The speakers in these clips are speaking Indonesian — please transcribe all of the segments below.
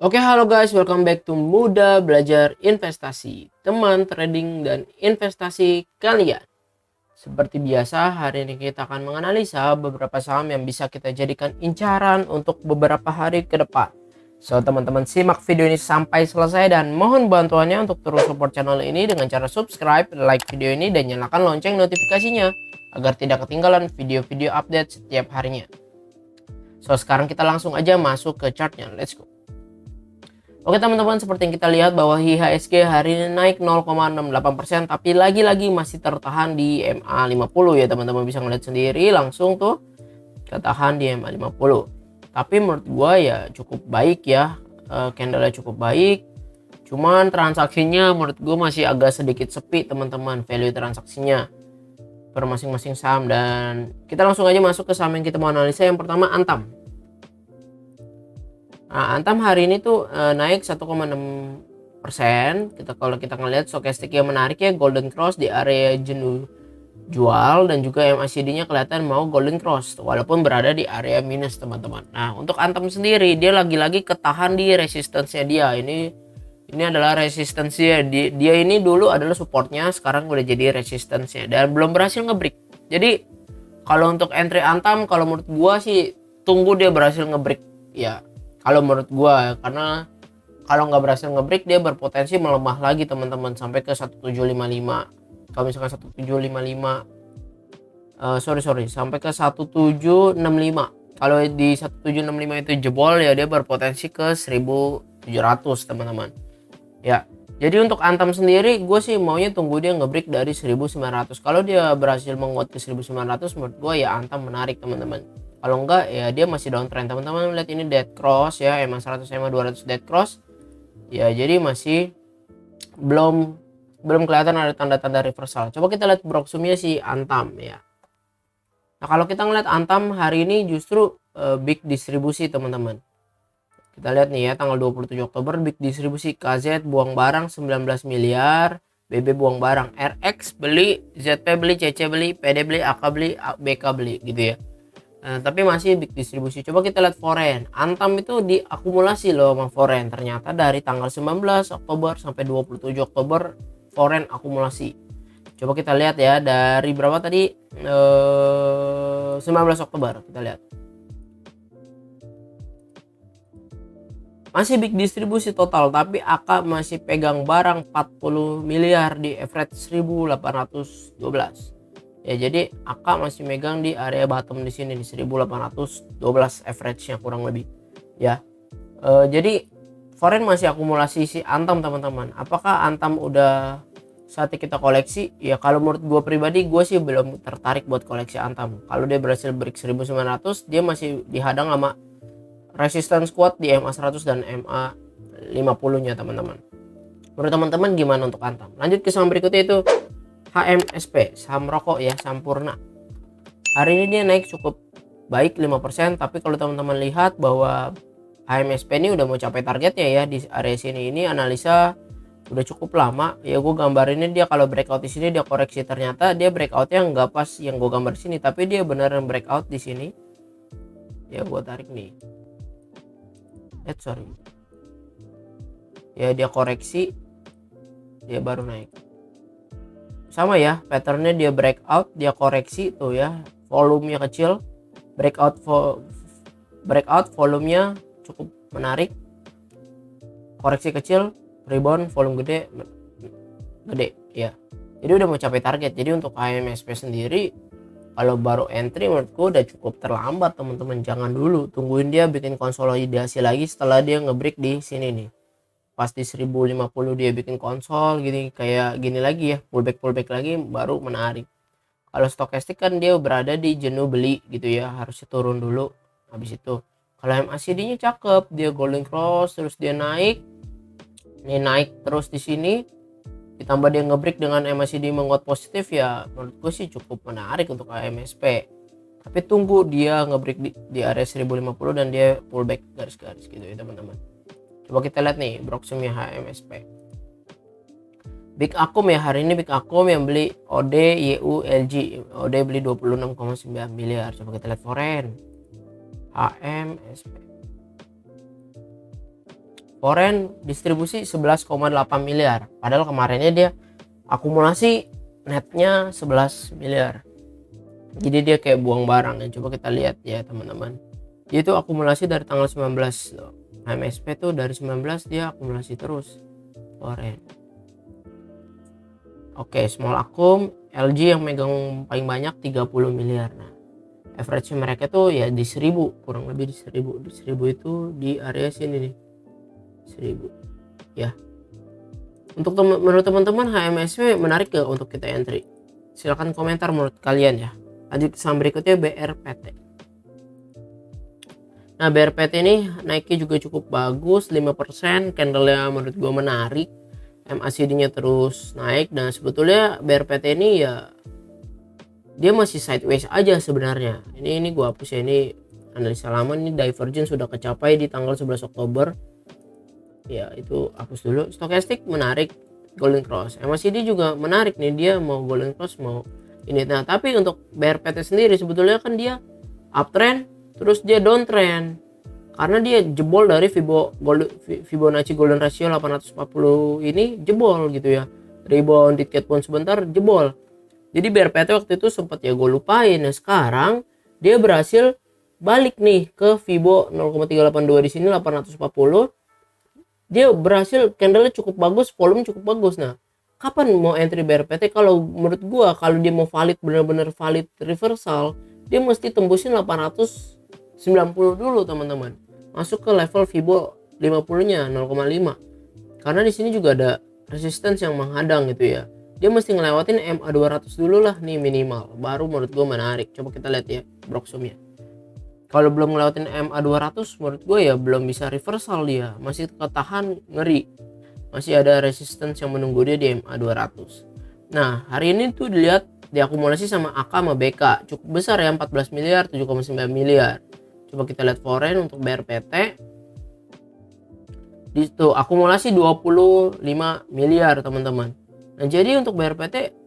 Oke, halo guys, welcome back to Muda Belajar Investasi, teman trading dan investasi kalian. Seperti biasa, hari ini kita akan menganalisa beberapa saham yang bisa kita jadikan incaran untuk beberapa hari ke depan. So, teman-teman simak video ini sampai selesai dan mohon bantuannya untuk terus support channel ini dengan cara subscribe, like video ini, dan nyalakan lonceng notifikasinya agar tidak ketinggalan video-video update setiap harinya. So, sekarang kita langsung aja masuk ke chartnya, let's go. Oke teman-teman, seperti yang kita lihat bahwa IHSG hari ini naik 0,68%, tapi lagi-lagi masih tertahan di MA50 ya teman-teman, bisa ngeliat sendiri langsung tuh ketahan di MA50. Tapi menurut gua ya cukup baik ya, candlenya cukup baik. Cuman transaksinya menurut gua masih agak sedikit sepi teman-teman, value transaksinya per masing-masing saham. Dan kita langsung aja masuk ke saham yang kita mau analisa. Yang pertama Antam. Nah, Antam hari ini tuh naik 1,6%. Kalau kita ngelihat stokastik yang menarik ya, golden cross di area jenuh jual, dan juga MACD-nya kelihatan mau golden cross walaupun berada di area minus teman-teman. Nah, untuk Antam sendiri dia lagi-lagi ketahan di resistance-nya dia. Ini adalah resistance-nya. Dia ini dulu adalah supportnya, sekarang udah jadi resistance-nya dan belum berhasil ngebreak. Jadi kalau untuk entry Antam, kalau menurut gua sih tunggu dia berhasil ngebreak ya. Kalau menurut gua, karena kalau nggak berhasil ngebreak dia berpotensi melemah lagi teman-teman sampai ke 1755. Kalau misalkan 1755 sampai ke 1765. Kalau di 1765 itu jebol ya dia berpotensi ke 1700 teman-teman. Ya. Jadi untuk Antam sendiri gue sih maunya tunggu dia ngebreak dari 1900. Kalau dia berhasil menguat ke 1900 menurut gue ya Antam menarik teman-teman. Kalau enggak ya dia masih downtrend teman-teman. Lihat ini dead cross ya, MA100 MA200 dead cross. Ya jadi masih belum kelihatan ada tanda-tanda reversal. Coba kita lihat broksumnya si Antam ya. Nah, kalau kita ngeliat Antam hari ini justru big distribusi teman-teman. Kita lihat nih ya, tanggal 27 Oktober big distribusi. KZ buang barang 19 miliar, BB buang barang, RX beli, ZP beli, CC beli, PD beli, AK beli, BK beli gitu ya. Tapi masih big distribusi. Coba kita lihat foreign. Antam itu diakumulasi loh sama foreign. Ternyata dari tanggal 19 Oktober sampai 27 Oktober foreign akumulasi. Coba kita lihat ya, dari berapa tadi? 19 Oktober kita lihat. Masih big distribusi total, tapi AK masih pegang barang 40 miliar di average 1812. Ya, jadi AK masih megang di area bottom di sini di 1812 average-nya kurang lebih. Ya. Jadi foreign masih akumulasi si Antam teman-teman. Apakah Antam udah saatnya kita koleksi? Ya kalau menurut gue pribadi, gue sih belum tertarik buat koleksi Antam. Kalau dia berhasil break 1900, dia masih dihadang sama resistance kuat di MA100 dan MA50 nya teman-teman. Menurut teman-teman gimana untuk Antam? Lanjut ke saham berikutnya itu HMSP, saham rokok ya, Sampurna. Hari ini dia naik cukup baik 5%, tapi kalau teman-teman lihat bahwa HMSP ini udah mau capai targetnya ya di area sini. Ini analisa udah cukup lama ya, gue gambarinnya dia kalau breakout di sini dia koreksi, ternyata dia breakoutnya nggak pas yang gue gambar di sini, tapi dia beneran breakout di sini ya. Gue tarik nih, ya dia koreksi, dia baru naik sama ya patternnya. Dia breakout, dia koreksi tuh ya, volumenya kecil, breakout volumenya cukup menarik, koreksi kecil, rebound volume gede ya. Jadi udah mau capai target. Jadi untuk HMSP sendiri kalau baru entry menurutku udah cukup terlambat teman-teman. Jangan dulu, tungguin dia bikin konsolidasi lagi setelah dia ngebreak di sini nih. Pas di 1050 dia bikin konsol gini, kayak gini lagi ya, pullback lagi baru menarik. Kalau stokastik kan dia berada di jenuh beli gitu ya, harusnya turun dulu. Habis itu kalau MACD-nya cakep, dia golden cross terus dia naik. Ini naik terus di sini, ditambah dia ngebreak dengan MACD menguat positif ya, menurut gue sih cukup menarik untuk HMSP. Tapi tunggu dia ngebreak di area 1050 dan dia pullback garis-garis gitu ya teman-teman. Coba kita lihat nih broksumnya HMSP. Big Akum ya, hari ini Big Akum yang beli OD, YU, LG. OD beli 26,9 miliar. Coba kita lihat foreign HMSP. foreign distribusi 11,8 miliar. Padahal kemarinnya dia akumulasi netnya 11 miliar. Jadi dia kayak buang barang ya. Coba kita lihat ya teman-teman. Dia itu akumulasi dari tanggal 19 loh. MSP tuh dari 19 dia akumulasi terus foreign. Oke, small akum LG yang megang paling banyak 30 miliar. Nah, average mereka tuh ya di 1000, kurang lebih di 1000. Di 1000 itu di area sini nih. 1000. Ya. Menurut teman-teman HMSP menarik gak untuk kita entry? Silahkan komentar menurut kalian ya. Lanjut ke saham berikutnya BRPT. Nah, BRPT ini naiknya juga cukup bagus 5%, candlenya menurut gua menarik. MACD-nya terus naik dan sebetulnya BRPT ini ya dia masih sideways aja sebenarnya. Ini gua hapus ya, ini analisa lama, ini divergence sudah kecapai di tanggal 11 Oktober. Ya, itu hapus dulu. Stochastic menarik, golden cross. MACD juga menarik nih, dia mau golden cross mau ini. Nah, tapi untuk BRPT sendiri sebetulnya kan dia uptrend terus dia downtrend karena dia jebol dari Fibonacci golden ratio 840 ini jebol gitu ya, rebound dikit pun sebentar jebol. Jadi BRPT waktu itu sempat ya gue lupain. Nah, sekarang dia berhasil balik nih ke Fibo 0,382 di sini 840. Dia berhasil, candlenya cukup bagus, volume cukup bagus. Nah, kapan mau entry BRPT? Kalau menurut gua kalau dia mau valid, benar-benar valid reversal, dia mesti tembusin 890 dulu teman-teman, masuk ke level Fibo 50-nya 0,5, karena di sini juga ada resistance yang menghadang gitu ya. Dia mesti ngelewatin MA 200 dulu lah nih minimal, baru menurut gue menarik. Coba kita lihat ya Broxum-nya. Kalau belum ngelewatin MA 200 menurut gue ya belum bisa reversal, dia masih ketahan ngeri, masih ada resistance yang menunggu dia di MA 200. Nah, hari ini tuh dilihat diakumulasi sama AK sama BK cukup besar ya, 14 miliar 7,9 miliar. Coba kita lihat foreign untuk BRPT. Di situ akumulasi 25 miliar teman-teman. Nah, jadi untuk BRPT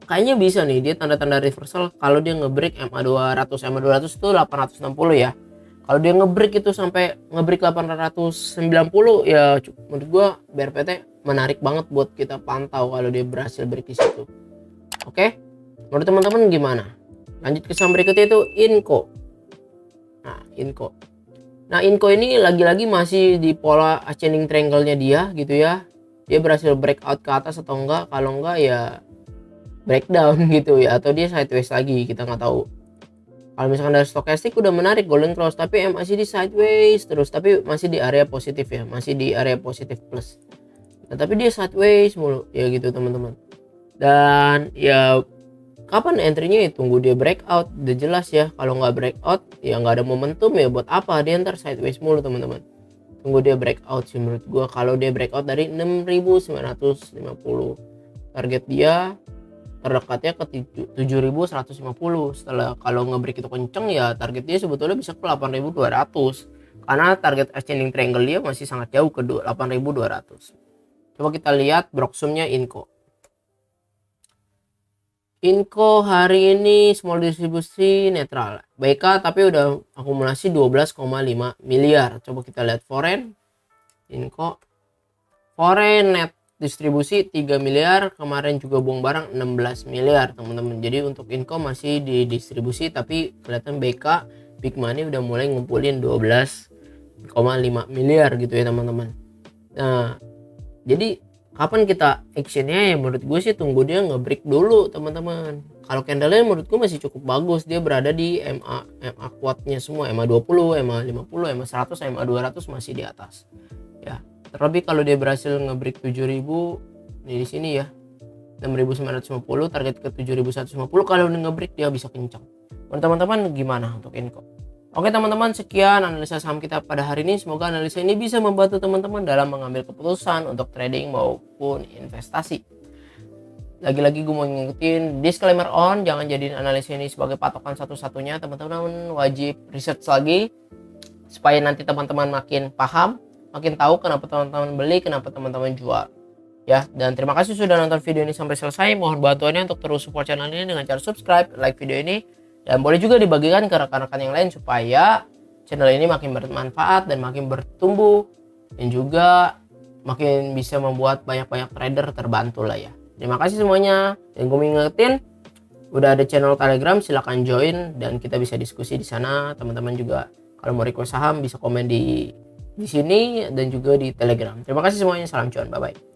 kayaknya bisa nih dia tanda-tanda reversal kalau dia ngebreak MA 200. MA 200 itu 860 ya. Kalau dia ngebreak itu sampai ngebreak 890 ya menurut gua BRPT menarik banget buat kita pantau kalau dia berhasil break di situ. Oke. Menurut teman-teman gimana? Lanjut ke saham berikutnya itu Inco. Nah, Inco ini lagi-lagi masih di pola ascending triangle-nya dia gitu ya. Dia berhasil breakout ke atas atau enggak? Kalau enggak ya breakdown gitu ya, atau dia sideways lagi, kita nggak tahu. Kalau misalkan dari stochastic udah menarik golden cross, tapi MACD sideways terus, tapi masih di area positif ya, masih di area positif plus. Nah, tapi dia sideways mulu ya gitu teman-teman. Dan ya kapan entry-nya ya tunggu dia breakout, udah jelas ya. Kalau nggak breakout ya nggak ada momentum ya, buat apa dia ntar sideways mulu teman-teman. Tunggu dia breakout sih menurut gua. Kalau dia breakout dari 6.950, target dia terdekatnya ke 7.150. Setelah kalau ngebreak itu kenceng ya target dia sebetulnya bisa ke 8.200, karena target ascending triangle dia masih sangat jauh ke 8.200. Coba kita lihat Broxum-nya Inco. Inco hari ini small distribusi netral, BK tapi udah akumulasi 12,5 miliar. Coba kita lihat foreign Inco. Foreign net distribusi 3 miliar, kemarin juga buang barang 16 miliar teman-teman. Jadi untuk Inco masih di distribusi, tapi kelihatan BK big money udah mulai ngumpulin 12,5 miliar gitu ya teman-teman. Nah, jadi kapan kita actionnya ya menurut gue sih tunggu dia nge-break dulu teman-teman. Kalau candlenya menurut gue masih cukup bagus, dia berada di MA kuatnya semua, MA 20, MA 50, MA 100, MA 200 masih di atas ya. Terlebih kalau dia berhasil nge-break 7.000 nih di sini ya, 6.950, target ke 7.150. Kalau udah nge-break dia bisa kencang. Menurut teman-teman gimana untuk Inco? Oke teman-teman, sekian analisa saham kita pada hari ini. Semoga analisa ini bisa membantu teman-teman dalam mengambil keputusan untuk trading maupun investasi. Lagi-lagi gue mau ngingetin disclaimer on, jangan jadiin analisa ini sebagai patokan satu-satunya. Teman-teman wajib research lagi supaya nanti teman-teman makin paham, makin tahu kenapa teman-teman beli, kenapa teman-teman jual. Ya, dan terima kasih sudah nonton video ini sampai selesai. Mohon bantuannya untuk terus support channel ini dengan cara subscribe, like video ini, dan boleh juga dibagikan ke rekan-rekan yang lain supaya channel ini makin bermanfaat dan makin bertumbuh dan juga makin bisa membuat banyak-banyak trader terbantu lah ya. Terima kasih semuanya, dan gue ngingetin udah ada channel Telegram, silahkan join dan kita bisa diskusi di sana. Teman-teman juga kalau mau request saham bisa komen di sini dan juga di Telegram. Terima kasih semuanya, salam cuan, bye bye.